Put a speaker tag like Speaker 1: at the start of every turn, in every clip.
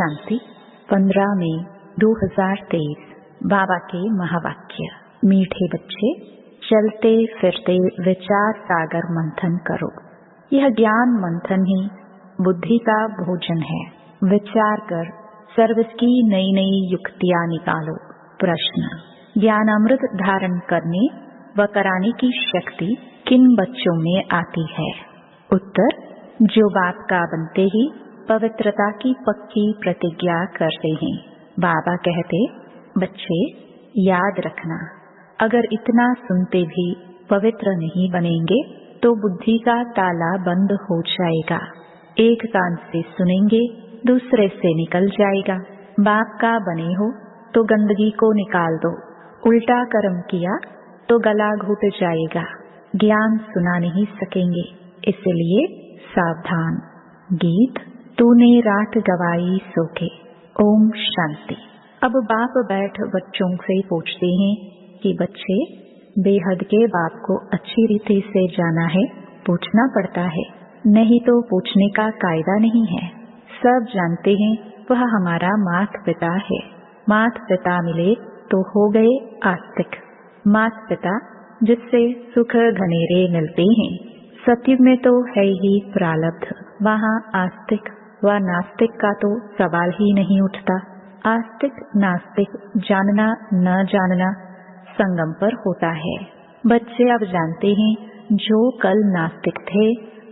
Speaker 1: शांति 15 मई 2023। बाबा के महावाक्य। मीठे बच्चे, चलते फिरते विचार सागर मंथन करो। यह ज्ञान मंथन ही बुद्धि का भोजन है। विचार कर सर्विस की नई नई युक्तियां निकालो। प्रश्न: ज्ञान अमृत धारण करने व कराने की शक्ति किन बच्चों में आती है? उत्तर: जो बाप का बनते ही पवित्रता की पक्की प्रतिज्ञा करते हैं। बाबा कहते, बच्चे याद रखना, अगर इतना सुनते भी पवित्र नहीं बनेंगे तो बुद्धि का ताला बंद हो जाएगा। एक कान से सुनेंगे, दूसरे से निकल जाएगा। बाप का बने हो तो गंदगी को निकाल दो। उल्टा कर्म किया तो गला घुट जाएगा। ज्ञान सुना नहीं सकेंगे, इसलिए सावधान। गीत: तूने रात गवाई सो के। ओम शांति। अब बाप बैठ बच्चों से पूछते हैं कि बच्चे, बेहद के बाप को अच्छी रीति से जाना है, पूछना पड़ता है, नहीं तो पूछने का कायदा नहीं है। सब जानते हैं वह हमारा मात पिता है। मात पिता मिले तो हो गए आस्तिक। मात पिता जिससे सुख घनेरे मिलते हैं। सत्युग में तो है ही प्रारब्ध, वहाँ आस्तिक व नास्तिक का तो सवाल ही नहीं उठता। आस्तिक नास्तिक जानना न जानना संगम पर होता है। बच्चे अब जानते हैं, जो कल नास्तिक थे,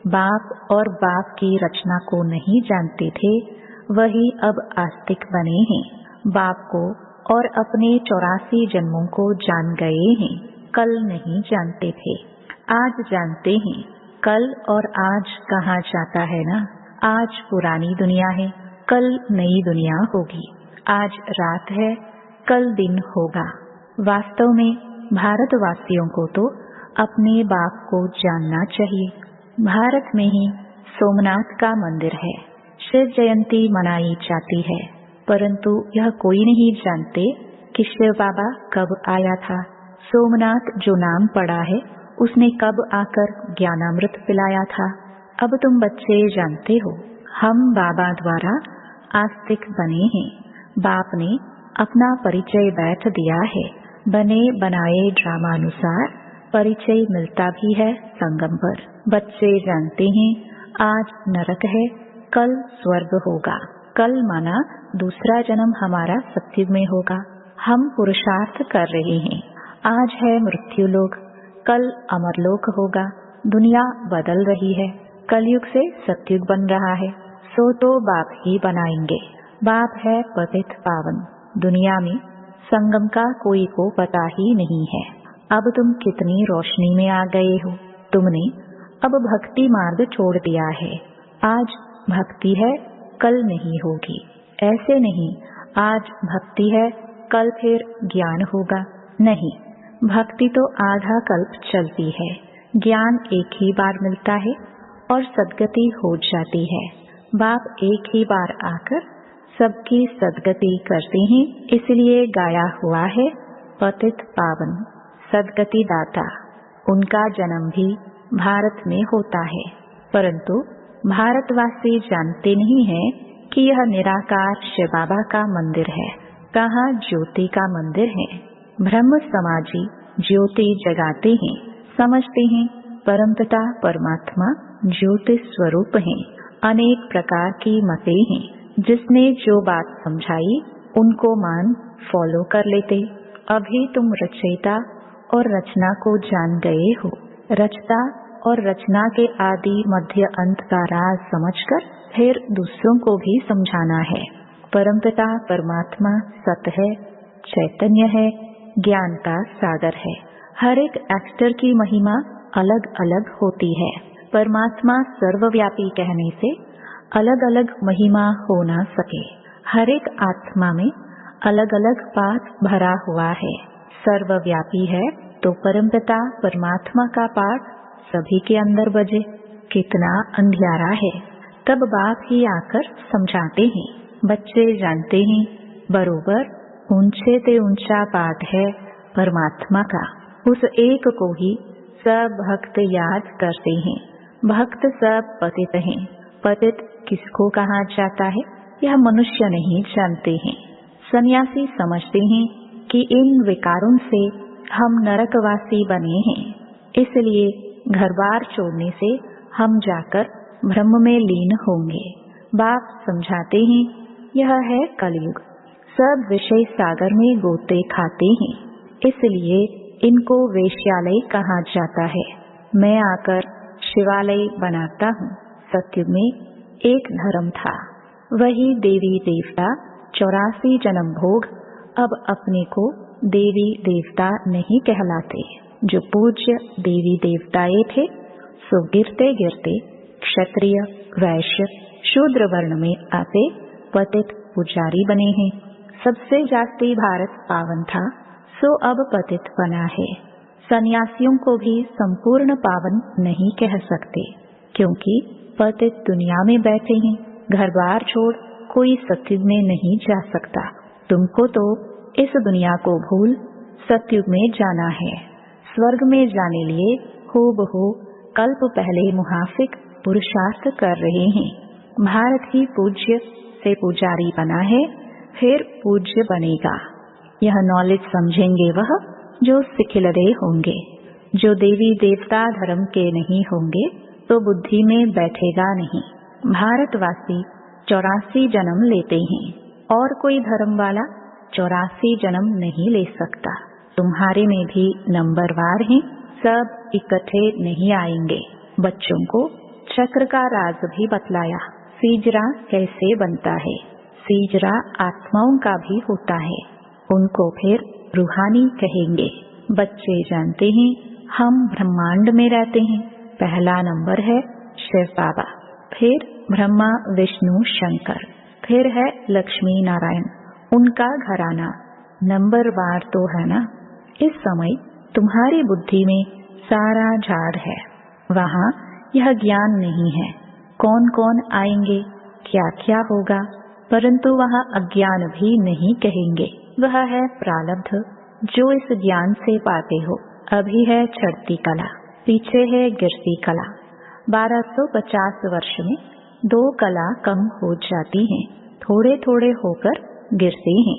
Speaker 1: बाप और बाप की रचना को नहीं जानते थे, वही अब आस्तिक बने हैं। बाप को और अपने 84 जन्मों को जान गए हैं। कल नहीं जानते थे, आज जानते हैं। कल और आज कहाँ जाता है ना। आज पुरानी दुनिया है, कल नई दुनिया होगी। आज रात है, कल दिन होगा। वास्तव में भारतवासियों को तो अपने बाप को जानना चाहिए। भारत में ही सोमनाथ का मंदिर है, शिव जयंती मनाई जाती है, परंतु यह कोई नहीं जानते कि शिव बाबा कब आया था। सोमनाथ जो नाम पड़ा है, उसने कब आकर ज्ञानामृत पिलाया था। अब तुम बच्चे जानते हो, हम बाबा द्वारा आस्तिक बने हैं। बाप ने अपना परिचय बैठ दिया है। बने बनाए ड्रामानुसार परिचय मिलता भी है संगम पर। बच्चे जानते हैं, आज नरक है, कल स्वर्ग होगा। कल माना दूसरा जन्म हमारा सत्युग में होगा। हम पुरुषार्थ कर रहे हैं। आज है मृत्युलोक, कल अमरलोक होगा। दुनिया बदल रही है, कलयुग से सत्युग बन रहा है, सो तो बाप ही बनाएंगे। बाप है पतित पावन। दुनिया में संगम का कोई को पता ही नहीं है। अब तुम कितनी रोशनी में आ गए हो। तुमने अब भक्ति मार्ग छोड़ दिया है। आज भक्ति है, कल नहीं होगी। ऐसे नहीं, आज भक्ति है, कल फिर ज्ञान होगा। नहीं, भक्ति तो आधा कल्प चलती है। ज्ञान एक ही बार मिलता है और सद्गति हो जाती है। बाप एक ही बार आकर सबकी सद्गति करते हैं, इसलिए गाया हुआ है पतित पावन सद्गति दाता। उनका जन्म भी भारत में होता है, परंतु भारतवासी जानते नहीं हैं कि यह निराकार शिव बाबा का मंदिर है। कहाँ ज्योति का मंदिर है। ब्रह्म समाजी ज्योति जगाते हैं, समझते हैं परमपिता परमात्मा ज्योति स्वरूप हैं। अनेक प्रकार की मतें हैं, जिसने जो बात समझाई उनको मान फॉलो कर लेते। अभी तुम रचयिता और रचना को जान गए हो। रचता और रचना के आदि मध्य अंत का राज समझकर फिर दूसरों को भी समझाना है। परमपिता परमात्मा सत है, चैतन्य है, ज्ञान का सागर है। हर एक एक्टर की महिमा अलग अलग होती है। परमात्मा सर्वव्यापी कहने से अलग अलग महिमा हो ना सके। हर एक आत्मा में अलग अलग पाठ भरा हुआ है। सर्वव्यापी है तो परमपिता परमात्मा का पाठ सभी के अंदर बजे। कितना अंधियारा है, तब बाप ही आकर समझाते हैं। बच्चे जानते हैं, बरोबर ऊंचे से ऊंचा पाठ है परमात्मा का। उस एक को ही सब भक्त याद करते हैं। भक्त सब पतित हैं। पतित किसको कहा जाता है? यह मनुष्य नहीं जानते हैं। सन्यासी समझते हैं कि इन विकारों से हम नरकवासी बने हैं, इसलिए घर बार छोड़ने से हम जाकर ब्रह्म में लीन होंगे। बाप समझाते हैं यह है कलयुग, सब विषय सागर में गोते खाते हैं, इसलिए इनको वेश्यालय कहा जाता है। मैं आकर शिवालय बनाता हूँ। सत्युग में एक धर्म था, वही देवी देवता 84 जन्म भोग। अब अपने को देवी देवता नहीं कहलाते। जो पूज्य देवी देवताएं थे सो गिरते गिरते क्षत्रिय, वैश्य, शूद्र वर्ण में आते पतित पुजारी बने हैं। सबसे जास्ती भारत पावन था, सो अब पतित बना है। सन्यासियों को भी संपूर्ण पावन नहीं कह सकते, क्योंकि पतित दुनिया में बैठे हैं। घर बार छोड़ कोई सत्युग में नहीं जा सकता। तुमको तो इस दुनिया को भूल सत्युग में जाना है। स्वर्ग में जाने लिए हूबहू कल्प पहले मुहाफिक पुरुषार्थ कर रहे हैं। भारत ही पूज्य से पुजारी बना है, फिर पूज्य बनेगा। यह नॉलेज समझेंगे वह जो सिखिलरे होंगे। जो देवी देवता धर्म के नहीं होंगे तो बुद्धि में बैठेगा नहीं। भारतवासी 84 जन्म लेते हैं और कोई धर्म वाला 84 जन्म नहीं ले सकता। तुम्हारे में भी नंबरवार हैं, सब इकट्ठे नहीं आएंगे। बच्चों को चक्र का राज भी बतलाया, सीजरा कैसे बनता है। सीजरा आत्माओं का भी होता है, उनको फिर रूहानी कहेंगे। बच्चे जानते हैं हम ब्रह्मांड में रहते हैं। पहला नंबर है शिव बाबा, फिर ब्रह्मा विष्णु शंकर, फिर है लक्ष्मी नारायण, उनका घराना। नंबरवार तो है ना। इस समय तुम्हारी बुद्धि में सारा झाड़ है, वहाँ यह ज्ञान नहीं है। कौन कौन आएंगे, क्या क्या होगा, परंतु वहाँ अज्ञान भी नहीं कहेंगे। वह है प्रारब्ध जो इस ज्ञान से पाते हो। अभी है चढ़ती कला, पीछे है गिरती कला। 1250 वर्ष में 2 कला कम हो जाती हैं, थोड़े थोड़े होकर गिरते हैं।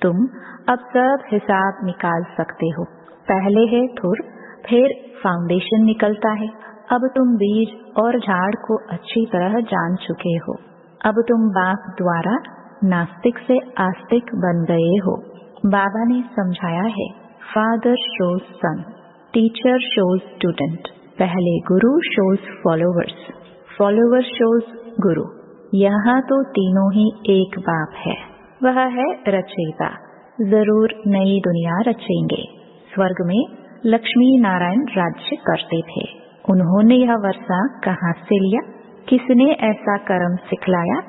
Speaker 1: तुम अब सब हिसाब निकाल सकते हो। पहले है धुर, फिर फाउंडेशन निकलता है। अब तुम बीज और झाड़ को अच्छी तरह जान चुके हो। अब तुम बाप द्वारा नास्तिक से आस्तिक बन गए हो। बाबा ने समझाया है, फादर शोज सन, टीचर शोज स्टूडेंट। पहले गुरु शोज फॉलोवर्स, फॉलोवर शोज गुरु। यहाँ तो तीनों ही एक बाप है, वह है रचयिता। जरूर नई दुनिया रचेंगे। स्वर्ग में लक्ष्मी नारायण राज्य करते थे। उन्होंने यह वर्षा कहाँ से लिया? किसने ऐसा कर्म सिखलाया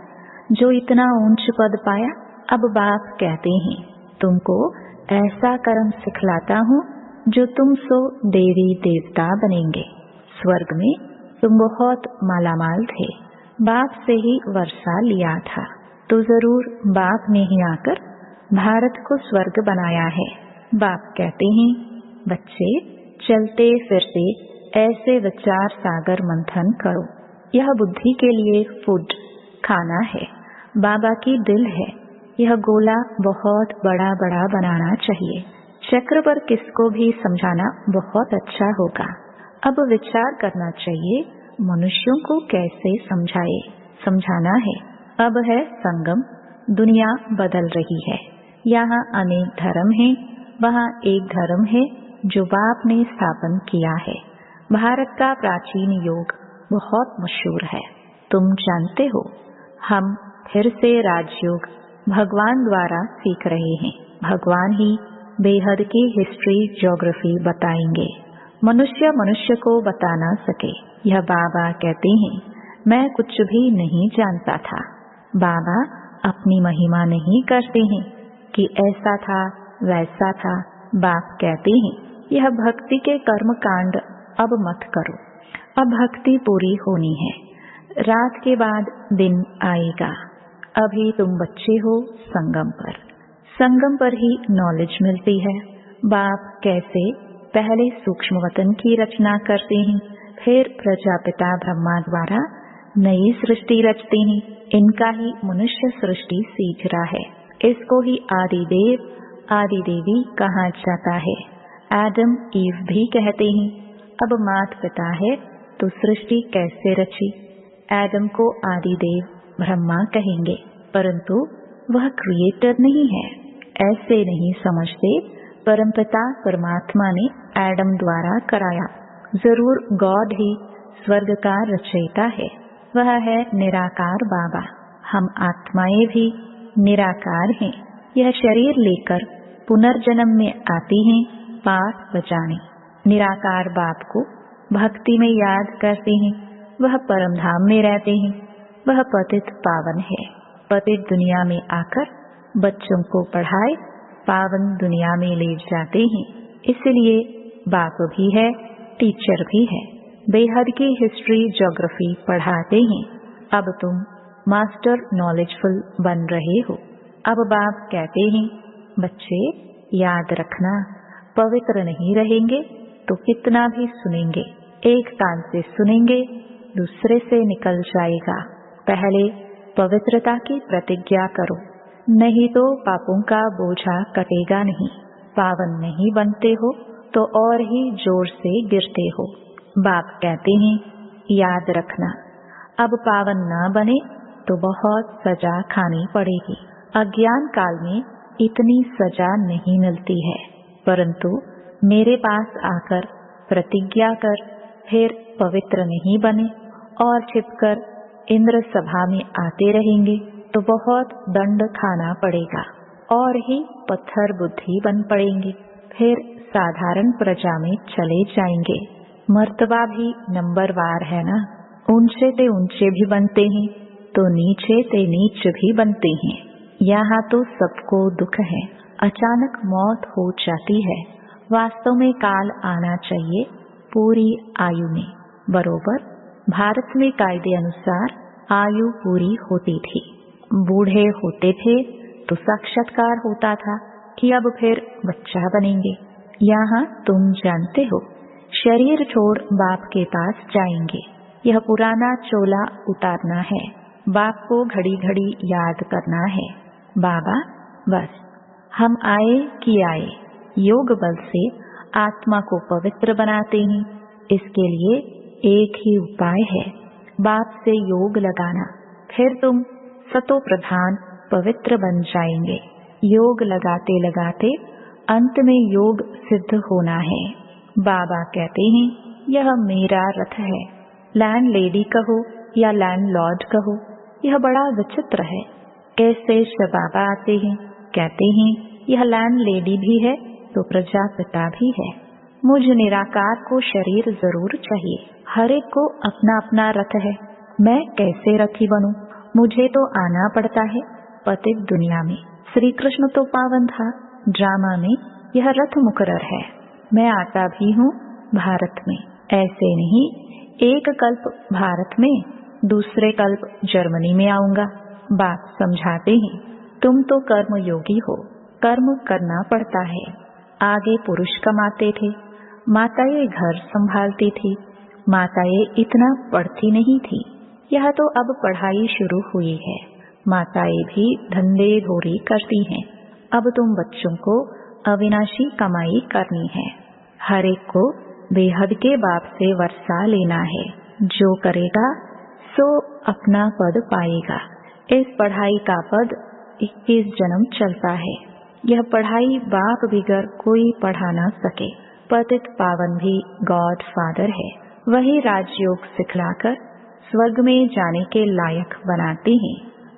Speaker 1: जो इतना ऊंच पद पाया? अब बाप कहते हैं तुमको ऐसा कर्म सिखलाता हूँ जो तुम सो देवी देवता बनेंगे। स्वर्ग में तुम बहुत मालामाल थे, बाप से ही वर्षा लिया था, तो जरूर बाप ने ही आकर भारत को स्वर्ग बनाया है। बाप कहते हैं बच्चे चलते फिरते ऐसे विचार सागर मंथन करो। यह बुद्धि के लिए फूड खाना है, बाबा की दिल है। यह गोला बहुत बड़ा बड़ा बनाना चाहिए। चक्र पर किसको भी समझाना बहुत अच्छा होगा। अब विचार करना चाहिए मनुष्यों को कैसे समझाए, समझाना है। अब है संगम, दुनिया बदल रही है। यहाँ अनेक धर्म हैं, वहाँ एक धर्म है जो बाप ने स्थापन किया है। भारत का प्राचीन योग बहुत मशहूर है, तुम जानते हो। हम फिर से राजयोग भगवान द्वारा सीख रहे हैं। भगवान ही बेहद की हिस्ट्री ज्योग्राफी बताएंगे, मनुष्य मनुष्य को बता ना सके। यह बाबा कहते हैं मैं कुछ भी नहीं जानता था। बाबा अपनी महिमा नहीं करते हैं कि ऐसा था वैसा था। बाप कहते हैं यह भक्ति के कर्म कांड अब मत करो, अब भक्ति पूरी होनी है। रात के बाद दिन आएगा। अभी तुम बच्चे हो संगम पर, संगम पर ही नॉलेज मिलती है। बाप कैसे पहले सूक्ष्म वतन की रचना करते हैं, फिर प्रजापिता ब्रह्मा द्वारा नई सृष्टि रचते हैं। इनका ही मनुष्य सृष्टि सीख रहा है। इसको ही आदिदेव आदि देवी कहा जाता है। एडम ईव भी कहते हैं। अब माता पिता है तो सृष्टि कैसे रची? एडम को आदिदेव ब्रह्मा कहेंगे, परंतु वह क्रिएटर नहीं है, ऐसे नहीं समझते। परमपिता परमात्मा ने एडम द्वारा कराया। जरूर गॉड ही स्वर्ग का रचयिता है। वह है निराकार बाबा। हम आत्माएं भी निराकार हैं। यह शरीर लेकर पुनर्जन्म में आती हैं पाठ बजाने। निराकार बाप को भक्ति में याद करते हैं। वह परम धाम में रहते हैं। वह पतित पावन है। पतित दुनिया में आकर बच्चों को पढ़ाए पावन दुनिया में ले जाते हैं। इसलिए बाप भी है, टीचर भी है। बेहद की हिस्ट्री ज्योग्राफी पढ़ाते हैं। अब तुम मास्टर नॉलेजफुल बन रहे हो। अब बाप कहते हैं, बच्चे याद रखना, पवित्र नहीं रहेंगे तो कितना भी सुनेंगे, एक कान से सुनेंगे दूसरे से निकल जाएगा। पहले पवित्रता की प्रतिज्ञा करो, नहीं तो पापों का बोझा कटेगा नहीं। पावन नहीं बनते हो तो और ही जोर से गिरते हो। बाप कहते हैं, याद रखना, अब पावन ना बने तो बहुत सजा खानी पड़ेगी। अज्ञान काल में इतनी सजा नहीं मिलती है, परंतु मेरे पास आकर प्रतिज्ञा कर, फिर पवित्र नहीं बने और छिपकर इंद्र सभा में आते रहेंगे तो बहुत दंड खाना पड़ेगा और ही पत्थर बुद्धि बन पड़ेंगे। फिर साधारण प्रजा में चले जाएंगे। मर्तबा भी नंबरवार है ना, ऊंचे ते ऊंचे भी बनते हैं तो नीचे ते नीच भी बनते हैं। यहाँ तो सबको दुख है, अचानक मौत हो जाती है। वास्तव में काल आना चाहिए पूरी आयु में। बरोबर भारत में कायदे अनुसार आयु पूरी होती थी। बूढ़े होते थे तो साक्षात्कार होता था कि अब फिर बच्चा बनेंगे। यहाँ तुम जानते हो, शरीर छोड़ बाप के पास जाएंगे। यह पुराना चोला उतारना है। बाप को घड़ी घड़ी याद करना है, बाबा बस हम आए कि आए। योग बल से आत्मा को पवित्र बनाते हैं। इसके लिए एक ही उपाय है, बाप से योग लगाना। फिर तुम सतो प्रधान पवित्र बन जाएंगे। योग लगाते लगाते अंत में योग सिद्ध होना है। बाबा कहते हैं, यह मेरा रथ है। लैंड लेडी कहो या लैंड लॉर्ड कहो, यह बड़ा विचित्र है। कैसे बाबा आते हैं, कहते हैं यह लैंड लेडी भी है तो प्रजापिता भी है। मुझ निराकार को शरीर जरूर चाहिए। हर एक को अपना अपना रथ है। मैं कैसे रथी बनूं? मुझे तो आना पड़ता है पतित दुनिया में। श्री कृष्ण तो पावन था, ड्रामा में यह रथ मुकर्रर है। मैं आता भी हूँ भारत में, ऐसे नहीं एक कल्प भारत में, दूसरे कल्प जर्मनी में आऊंगा। बात समझाते हैं, तुम तो कर्म योगी हो, कर्म करना पड़ता है। आगे पुरुष कमाते थे, माताएं घर संभालती थी। माताएं इतना पढ़ती नहीं थी। यह तो अब पढ़ाई शुरू हुई है। माताएं भी धंधे धोरी करती हैं। अब तुम बच्चों को अविनाशी कमाई करनी है। हर एक को बेहद के बाप से वर्षा लेना है। जो करेगा सो अपना पद पाएगा। इस पढ़ाई का पद 21 जन्म चलता है। यह पढ़ाई बाप बिगर कोई पढ़ा ना सके। पतित पावन भी गॉड फादर है। वही राजयोग सिखलाकर स्वर्ग में जाने के लायक बनाते हैं।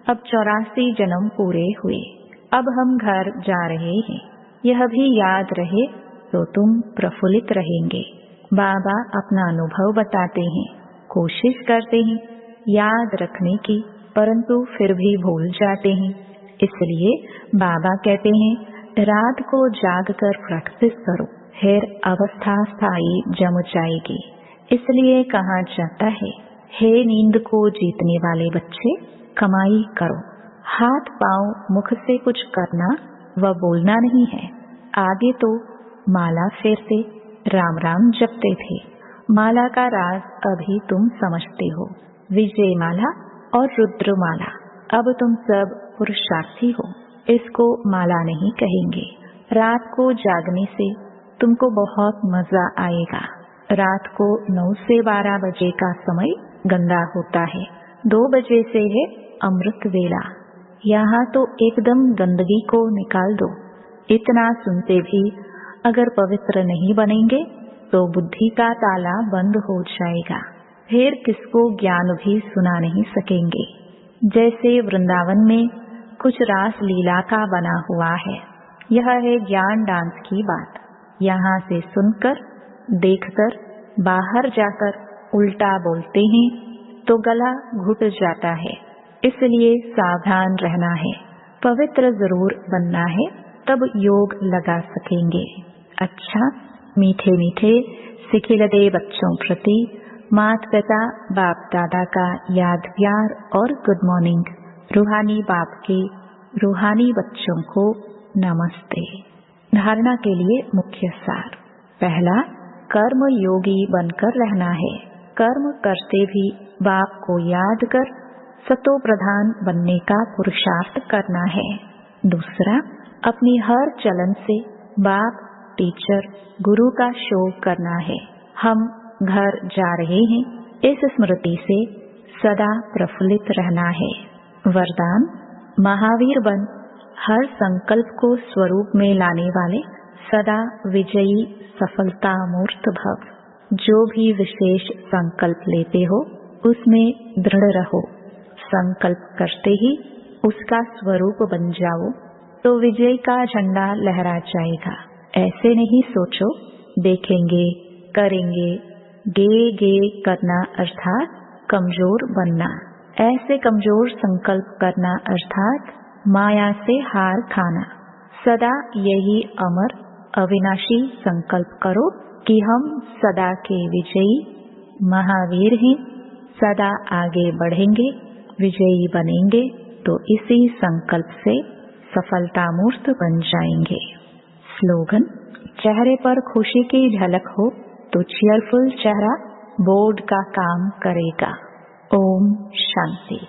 Speaker 1: अब 84 जन्म पूरे हुए। अब हम घर जा रहे हैं। यह भी याद रहे तो तुम प्रफुल्लित रहेंगे। बाबा अपना अनुभव बताते हैं, कोशिश करते हैं याद रखने की, परंतु फिर भी भूल जाते हैं। इसलिए बाबा कहते हैं रात को जाग कर प्रैक्टिस करो, फिर अवस्था स्थायी जम जाएगी। इसलिए कहा जाता है, हे नींद को जीतने वाले बच्चे, कमाई करो। हाथ पांव मुख से कुछ करना व बोलना नहीं है। आगे तो माला फेरते, राम राम जपते थे। माला का राज अभी तुम समझते हो। विजयमाला और रुद्रमाला। अब तुम सब पुरुषार्थी हो, इसको माला नहीं कहेंगे। रात को जागने से तुमको बहुत मजा आएगा। रात को 9 से 12 बजे का समय गंदा होता है, 2 बजे से है अमृत वेला। यहाँ तो एकदम गंदगी को निकाल दो। इतना सुनते भी अगर पवित्र नहीं बनेंगे तो बुद्धि का ताला बंद हो जाएगा, फिर किसको ज्ञान भी सुना नहीं सकेंगे। जैसे वृंदावन में कुछ रास लीला का बना हुआ है, यह है ज्ञान डांस की बात। यहाँ से सुनकर देखकर बाहर जाकर उल्टा बोलते हैं तो गला घुट जाता है, इसलिए सावधान रहना है। पवित्र जरूर बनना है, तब योग लगा सकेंगे। अच्छा, मीठे मीठे सिखिलते बच्चों प्रति माता पिता बाप दादा का याद प्यार और गुड मॉर्निंग। रूहानी बाप के रूहानी बच्चों को नमस्ते। धारणा के लिए मुख्य सार। पहला, कर्म योगी बनकर रहना है। कर्म करते भी बाप को याद कर सतो प्रधान बनने का पुरुषार्थ करना है। दूसरा, अपनी हर चलन से बाप, टीचर, गुरु का शो करना है। हम घर जा रहे हैं, इस स्मृति से सदा प्रफुल्लित रहना है। वरदान, महावीर बन हर संकल्प को स्वरूप में लाने वाले सदा विजयी सफलता मूर्त भव। जो भी विशेष संकल्प लेते हो उसमें दृढ़ रहो। संकल्प करते ही उसका स्वरूप बन जाओ तो विजय का झंडा लहरा जाएगा। ऐसे नहीं सोचो देखेंगे करेंगे, गे करना अर्थात कमजोर बनना। ऐसे कमजोर संकल्प करना अर्थात माया से हार खाना। सदा यही अमर अविनाशी संकल्प करो कि हम सदा के विजयी महावीर हैं, सदा आगे बढ़ेंगे, विजयी बनेंगे, तो इसी संकल्प से सफलता मूर्त बन जाएंगे। स्लोगन, चेहरे पर खुशी की झलक हो तो चीयरफुल चेहरा बोर्ड का काम करेगा। ओम शांति।